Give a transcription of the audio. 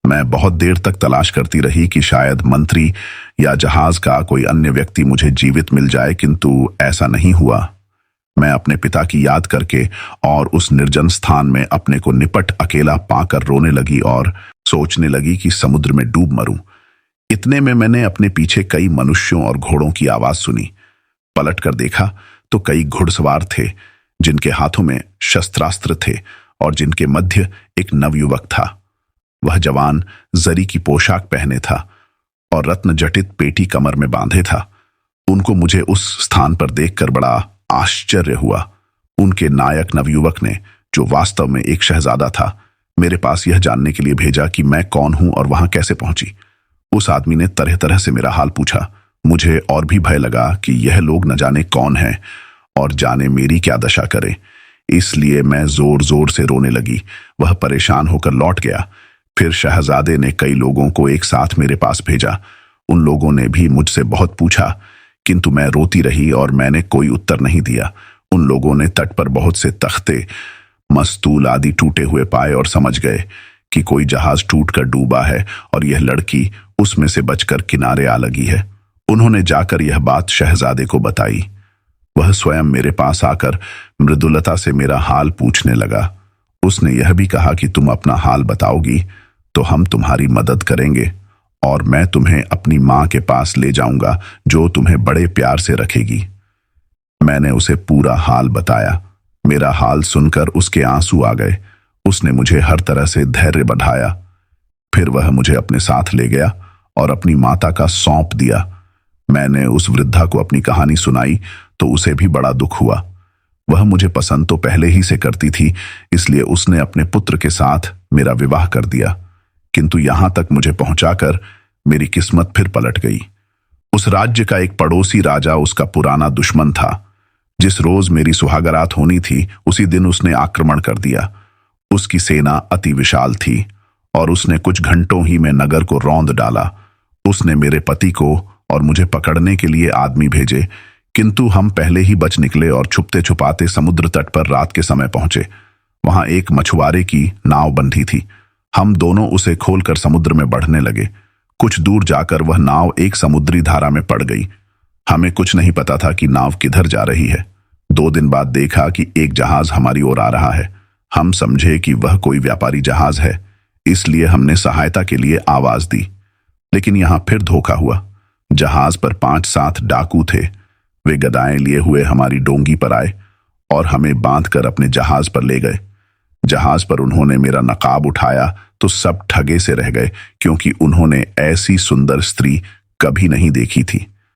मैं बहुत देर तक तलाश करती रही कि शायद मंत्री या जहाज का कोई अन्य व्यक्ति मुझे जीवित मिल जाए, किंतु ऐसा नहीं हुआ। मैं अपने पिता की याद करके और उस निर्जन स्थान में अपने को निपट अकेला पाकर रोने लगी और सोचने लगी कि समुद्र में डूब मरूं। इतने में मैंने अपने पीछे कई मनुष्यों और घोड़ों की आवाज सुनी। पलट कर देखा तो कई घुड़सवार थे, जिनके हाथों में शस्त्रास्त्र थे और जिनके मध्य एक नवयुवक था। वह जवान जरी की पोशाक पहने था और रत्न जटित पेटी कमर में बांधे था। उनको मुझे उस स्थान पर देखकर बड़ा आश्चर्य हुआ। उनके नायक नवयुवक ने, जो वास्तव में एक शहजादा था, मेरे पास यह जानने के लिए भेजा कि मैं कौन हूं और वहां कैसे पहुंची। उस आदमी ने तरह तरह से मेरा हाल पूछा। मुझे और भी भय लगा कि यह लोग न जाने कौन हैं और जाने मेरी क्या दशा करें, इसलिए मैं जोर जोर से रोने लगी। वह परेशान होकर लौट गया। फिर शहजादे ने कई लोगों को एक साथ मेरे पास भेजा। उन लोगों ने भी मुझसे बहुत पूछा, किंतु मैं रोती रही और मैंने कोई उत्तर नहीं दिया। उन लोगों ने तट पर बहुत से तख्ते, मस्तूल आदि टूटे हुए पाए और समझ गए कि कोई जहाज टूटकर डूबा है और यह लड़की उसमें से बचकर किनारे आ लगी है। उन्होंने जाकर यह बात शहजादे को बताई। वह स्वयं मेरे पास आकर मृदुलता से मेरा हाल पूछने लगा। उसने यह भी कहा कि तुम अपना हाल बताओगी तो हम तुम्हारी मदद करेंगे और मैं तुम्हें अपनी मां के पास ले जाऊंगा, जो तुम्हें बड़े प्यार से रखेगी। मैंने उसे पूरा हाल बताया। मेरा हाल सुनकर उसके आंसू आ गए। उसने मुझे हर तरह से धैर्य बढ़ाया। फिर वह मुझे अपने साथ ले गया और अपनी माता का सौंप दिया। मैंने उस वृद्धा को अपनी कहानी सुनाई तो उसे भी बड़ा दुख हुआ। वह मुझे पसंद तो पहले ही से करती थी, इसलिए उसने अपने पुत्र के साथ मेरा विवाह कर दिया। किंतु यहां तक मुझे पहुंचाकर मेरी किस्मत फिर पलट गई। उस राज्य का एक पड़ोसी राजा उसका पुराना दुश्मन था। जिस रोज मेरी सुहागरात होनी थी, उसी दिन उसने आक्रमण कर दिया। उसकी सेना अति विशाल थी और उसने कुछ घंटों ही में नगर को रौंद डाला। उसने मेरे पति को और मुझे पकड़ने के लिए आदमी भेजे, किंतु हम पहले ही बच निकले और छुपते छुपाते समुद्र तट पर रात के समय पहुंचे। वहां एक मछुआरे की नाव बंधी थी। हम दोनों उसे खोलकर समुद्र में बढ़ने लगे। कुछ दूर जाकर वह नाव एक समुद्री धारा में पड़ गई। हमें कुछ नहीं पता था कि नाव किधर जा रही है। 2 दिन बाद देखा कि एक जहाज हमारी ओर आ रहा है। हम समझे कि वह कोई व्यापारी जहाज है, इसलिए हमने सहायता के लिए आवाज दी। लेकिन यहां फिर धोखा हुआ। जहाज पर 5-7 डाकू थे। वे गदाएं लिए हुए हमारी डोंगी पर आए और हमें बांधकर अपने जहाज पर ले गए। जहाज पर उन्होंने मेरा नकाब उठाया तो सब ठगे से रह गए, क्योंकि उन्होंने ऐसी सुंदर स्त्री कभी नहीं देखी थी।